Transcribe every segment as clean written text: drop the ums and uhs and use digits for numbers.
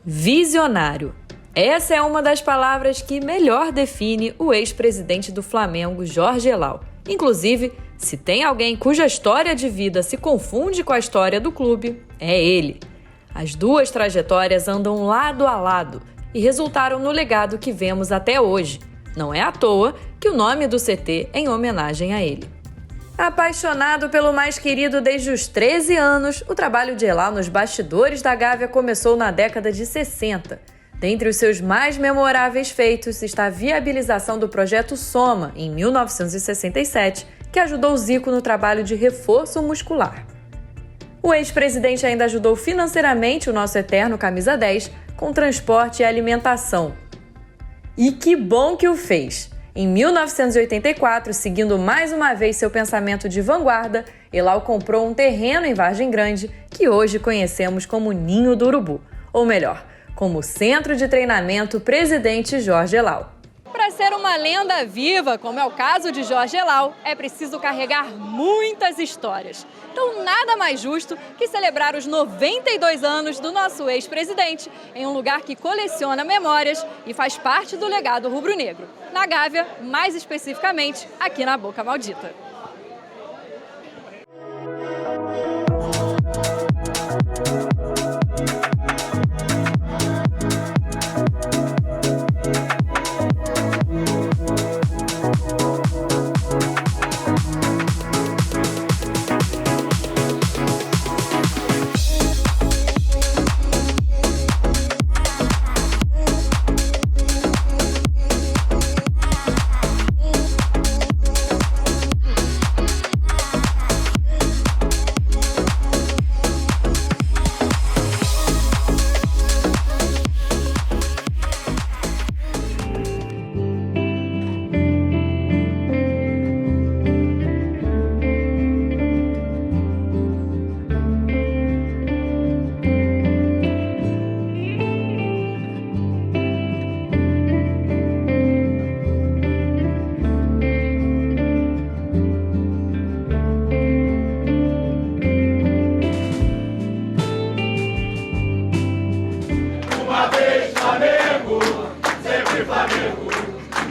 Visionário. Essa é uma das palavras que melhor define o ex-presidente do Flamengo, Jorge Elal. Inclusive, se tem alguém cuja história de vida se confunde com a história do clube, é ele. As duas trajetórias andam lado a lado e resultaram no legado que vemos até hoje. Não é à toa que o nome do CT é em homenagem a ele. Apaixonado pelo mais querido desde os 13 anos, o trabalho de Elal nos bastidores da Gávea começou na década de 60. Dentre os seus mais memoráveis feitos está a viabilização do projeto Soma, em 1967, que ajudou Zico no trabalho de reforço muscular. O ex-presidente ainda ajudou financeiramente o nosso eterno camisa 10 com transporte e alimentação. E que bom que o fez! Em 1984, seguindo mais uma vez seu pensamento de vanguarda, Elal comprou um terreno em Vargem Grande, que hoje conhecemos como Ninho do Urubu, ou melhor, como Centro de Treinamento Presidente Jorge Elal. Para ser uma lenda viva, como é o caso de Jorge Elal, é preciso carregar muitas histórias. Então, nada mais justo que celebrar os 92 anos do nosso ex-presidente em um lugar que coleciona memórias e faz parte do legado rubro-negro. Na Gávea, mais especificamente aqui na Boca Maldita.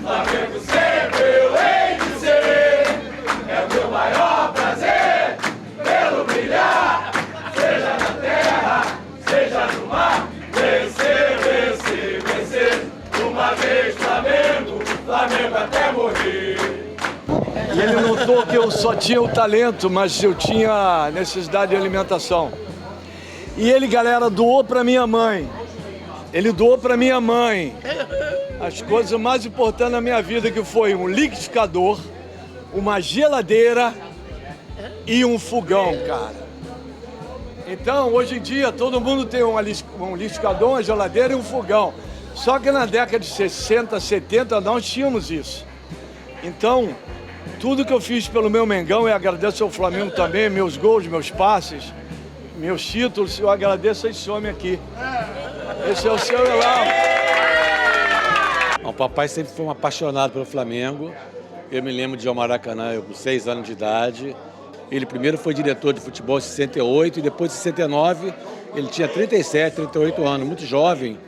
Flamengo sempre eu hei de ser, é o meu maior prazer, pelo brilhar, seja na terra, seja no mar, vencer, vencer, vencer, uma vez Flamengo, Flamengo até morrer. E ele notou que eu só tinha o talento, mas eu tinha necessidade de alimentação. E ele, galera, doou para minha mãe. Ele doou para minha mãe as coisas mais importantes na minha vida, que foi um liquidificador, uma geladeira e um fogão, cara. Então, hoje em dia, todo mundo tem um liquidificador, uma geladeira e um fogão. Só que na década de 60, 70, nós tínhamos isso. Então, tudo que eu fiz pelo meu Mengão, e agradeço ao Flamengo também, meus gols, meus passes, meus títulos, eu agradeço a esse homem aqui. Esse é o seu Elal. O papai sempre foi um apaixonado pelo Flamengo. Eu me lembro de ir ao Maracanã, eu com 6 anos de idade. Ele primeiro foi diretor de futebol em 68 e depois em 69 ele tinha 37, 38 anos, muito jovem.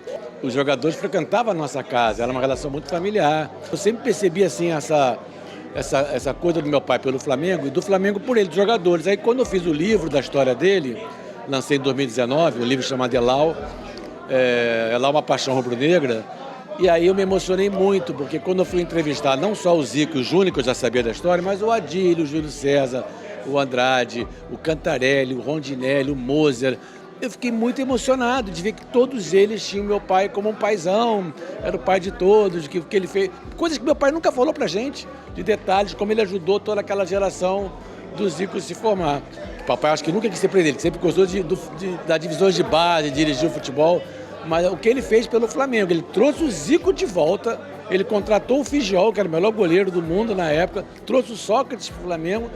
Os jogadores frequentavam a nossa casa, era uma relação muito familiar. Eu sempre percebi assim essa coisa do meu pai pelo Flamengo e do Flamengo por ele, dos jogadores. Aí quando eu fiz o livro da história dele, lancei em 2019, um livro chamado Elal, Elal uma paixão rubro-negra, e aí eu me emocionei muito, porque quando eu fui entrevistar não só o Zico e o Júnior, que eu já sabia da história, mas o Adílio, o Júlio César, o Andrade, o Cantarelli, o Rondinelli, o Moser, eu fiquei muito emocionado de ver que todos eles tinham meu pai como um paizão, era o pai de todos, que ele fez coisas que meu pai nunca falou pra gente, de detalhes, como ele ajudou toda aquela geração do Zico se formar. O papai acho que nunca quis ser presidente, sempre gostou da divisões de base, de dirigir o futebol, mas o que ele fez pelo Flamengo, ele trouxe o Zico de volta, ele contratou o Figiol, que era o melhor goleiro do mundo na época, trouxe o Sócrates para o Flamengo.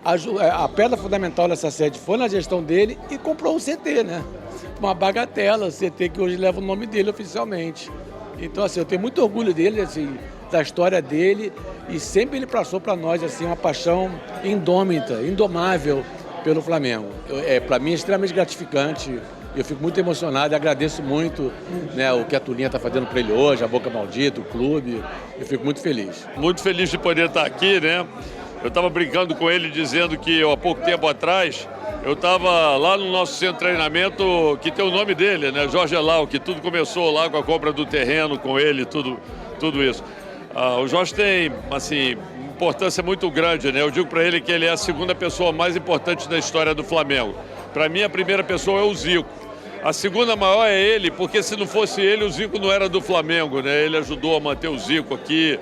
A pedra fundamental dessa sede foi na gestão dele e comprou um CT, né? Uma bagatela, o CT que hoje leva o nome dele oficialmente. Então, assim, eu tenho muito orgulho dele, assim, da história dele, e sempre ele passou para nós, assim, uma paixão indômita, indomável pelo Flamengo. Para mim é extremamente gratificante Eu fico muito emocionado e agradeço muito, né, o que a Tulinha está fazendo para ele hoje, a Boca Maldita, o clube. Eu fico muito feliz. Muito feliz de poder estar aqui, né? Eu estava brincando com ele, dizendo que há pouco tempo atrás, eu estava lá no nosso centro de treinamento, que tem o nome dele, né? Jorge Elal, que tudo começou lá com a compra do terreno, com ele, tudo isso. O Jorge tem, assim, importância muito grande, né? Eu digo para ele que ele é a segunda pessoa mais importante da história do Flamengo. Para mim, a primeira pessoa é o Zico. A segunda maior é ele, porque se não fosse ele, o Zico não era do Flamengo, né? Ele ajudou a manter o Zico aqui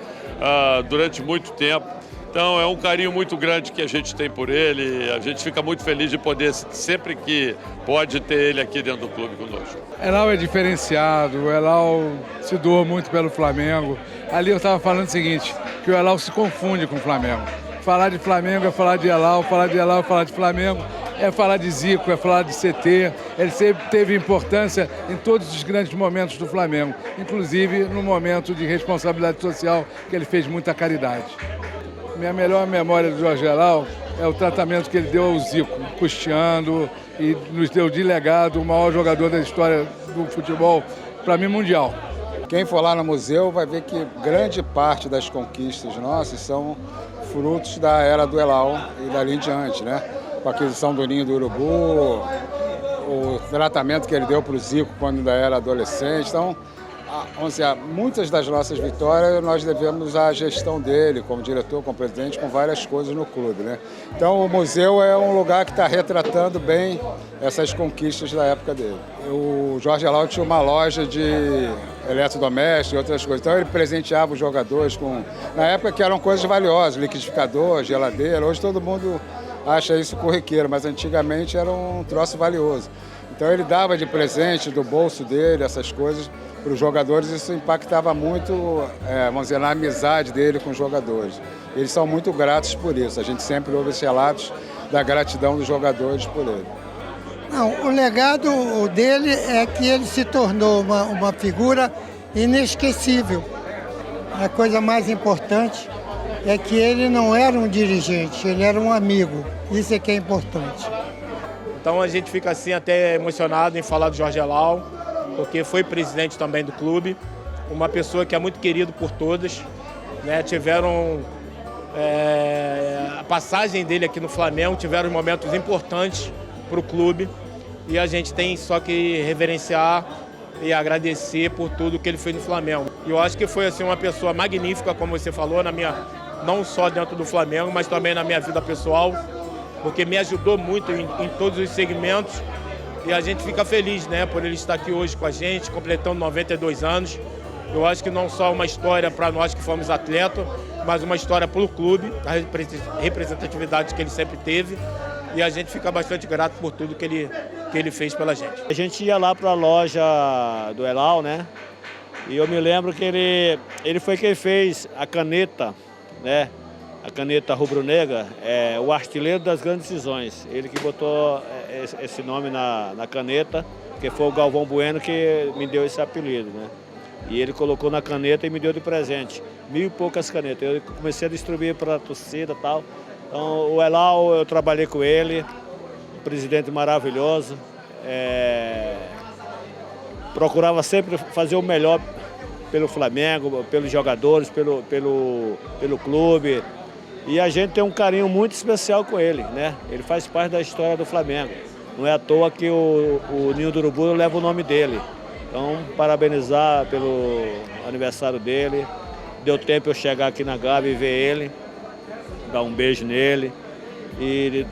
durante muito tempo. Então é um carinho muito grande que a gente tem por ele. A gente fica muito feliz de poder, sempre que pode, ter ele aqui dentro do clube conosco. Elal é diferenciado, o Elal se doa muito pelo Flamengo. Ali eu estava falando o seguinte, que o Elal se confunde com o Flamengo. Falar de Flamengo é falar de Elal, falar de Elal é falar de Flamengo. É falar de Zico, é falar de CT. Ele sempre teve importância em todos os grandes momentos do Flamengo, inclusive no momento de responsabilidade social, que ele fez muita caridade. Minha melhor memória do Jorge Elal é o tratamento que ele deu ao Zico, custeando e nos deu de legado o maior jogador da história do futebol, para mim, mundial. Quem for lá no museu vai ver que grande parte das conquistas nossas são frutos da era do Elal e dali em diante, né? Com a aquisição do Ninho do Urubu, o tratamento que ele deu para o Zico quando ainda era adolescente. Então, vamos dizer, muitas das nossas vitórias nós devemos à gestão dele, como diretor, como presidente, com várias coisas no clube, né? Então, o museu é um lugar que está retratando bem essas conquistas da época dele. O Jorge Elal tinha uma loja de eletrodomésticos e outras coisas. Então, ele presenteava os jogadores com... Na época que eram coisas valiosas, liquidificador, geladeira. Hoje todo mundo acha isso corriqueiro, mas antigamente era um troço valioso. Então ele dava de presente do bolso dele essas coisas para os jogadores, isso impactava muito, vamos dizer, na amizade dele com os jogadores. Eles são muito gratos por isso, a gente sempre ouve esses relatos da gratidão dos jogadores por ele. Não, o legado dele é que ele se tornou uma figura inesquecível. A coisa mais importante é que ele não era um dirigente, ele era um amigo. Isso é que é importante. Então a gente fica assim até emocionado em falar do Jorge Elal, porque foi presidente também do clube, uma pessoa que é muito querido por todas, né? Tiveram a passagem dele aqui no Flamengo, tiveram momentos importantes para o clube e a gente tem só que reverenciar e agradecer por tudo que ele fez no Flamengo. E eu acho que foi assim, uma pessoa magnífica, como você falou, não só dentro do Flamengo, mas também na minha vida pessoal, porque me ajudou muito em todos os segmentos e a gente fica feliz, né, por ele estar aqui hoje com a gente, completando 92 anos. Eu acho que não só uma história para nós que fomos atletas, mas uma história para o clube, a representatividade que ele sempre teve, e a gente fica bastante grato por tudo que ele fez pela gente. A gente ia lá para a loja do Elal, né, e eu me lembro que ele foi quem fez a caneta, né, a caneta rubro-negra, o artilheiro das grandes decisões. Ele que botou esse nome na caneta, que foi o Galvão Bueno que me deu esse apelido, né? E ele colocou na caneta e me deu de presente 1.000 e poucas canetas. Eu comecei a distribuir para a torcida e tal. Então, o Elal, eu trabalhei com ele, um presidente maravilhoso. Procurava sempre fazer o melhor pelo Flamengo, pelos jogadores, pelo clube. E a gente tem um carinho muito especial com ele, né? Ele faz parte da história do Flamengo. Não é à toa que o Ninho do Urubu leva o nome dele. Então, parabenizar pelo aniversário dele. Deu tempo eu chegar aqui na Gávea e ver ele, dar um beijo nele e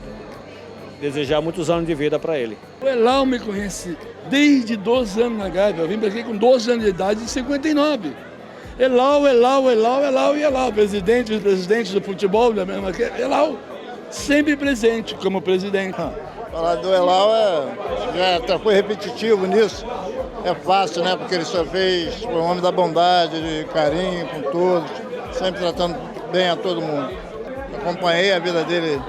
desejar muitos anos de vida para ele. O Elal me conhece desde 12 anos na Gávea. Eu vim para aqui com 12 anos de idade, em 59. Elal, presidente, vice-presidente do futebol, Elal, sempre presente como presidente. Falar do Elal já foi repetitivo nisso, é fácil, né? Porque ele só foi um homem da bondade, de carinho com todos, sempre tratando bem a todo mundo. Acompanhei a vida dele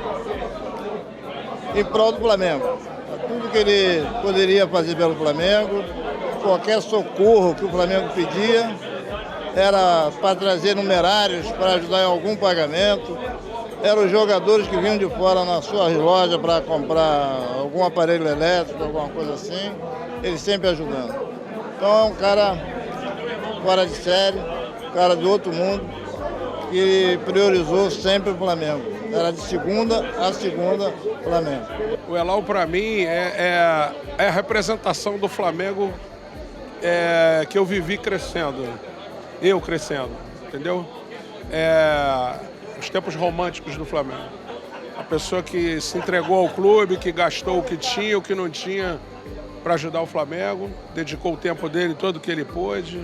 em prol do Flamengo. Tudo que ele poderia fazer pelo Flamengo, qualquer socorro que o Flamengo pedia, era para trazer numerários, para ajudar em algum pagamento. Eram os jogadores que vinham de fora na sua loja para comprar algum aparelho elétrico, alguma coisa assim. ele sempre ajudando. Então é um cara fora de série, um cara de outro mundo, que priorizou sempre o Flamengo. Era de segunda a segunda Flamengo. O Elal, para mim, é a representação do Flamengo que eu vivi crescendo. Eu crescendo, entendeu? Os tempos românticos do Flamengo. A pessoa que se entregou ao clube, que gastou o que tinha, o que não tinha para ajudar o Flamengo, dedicou o tempo dele todo o que ele pôde.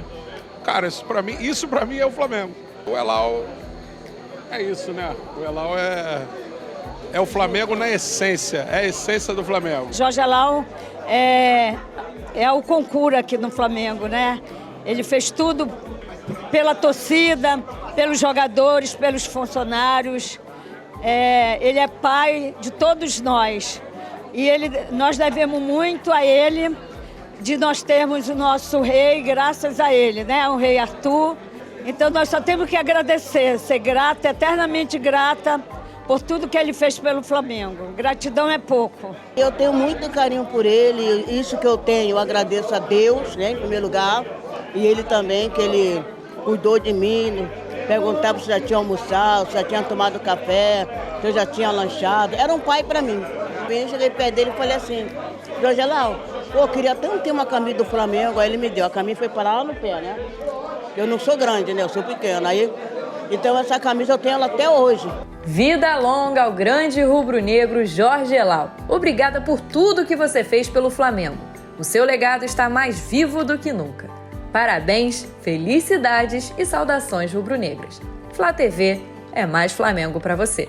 Cara, isso para mim é o Flamengo. O Elal é isso, né? O Elal é o Flamengo na essência, é a essência do Flamengo. Jorge Elal é o concurso aqui no Flamengo, né? Ele fez tudo pela torcida, pelos jogadores, pelos funcionários. Ele é pai de todos nós. E nós devemos muito a ele, de nós termos o nosso rei, graças a ele, né? O rei Arthur. Então nós só temos que agradecer, ser grata, eternamente grata por tudo que ele fez pelo Flamengo. Gratidão é pouco. Eu tenho muito carinho por ele, isso que eu tenho, eu agradeço a Deus, né, em primeiro lugar, e ele também, que ele cuidou de mim, perguntava se já tinha almoçado, se já tinha tomado café, se eu já tinha lanchado. Era um pai para mim. Eu cheguei perto dele e falei assim, Jorge Elal, eu queria tanto ter uma camisa do Flamengo, aí ele me deu, a camisa foi parar lá no pé, né? Eu não sou grande, né? Eu sou pequena. Então essa camisa eu tenho ela até hoje. Vida longa ao grande rubro-negro Jorge Elal. Obrigada por tudo que você fez pelo Flamengo. O seu legado está mais vivo do que nunca. Parabéns, felicidades e saudações rubro-negras. Flá TV é mais Flamengo para você.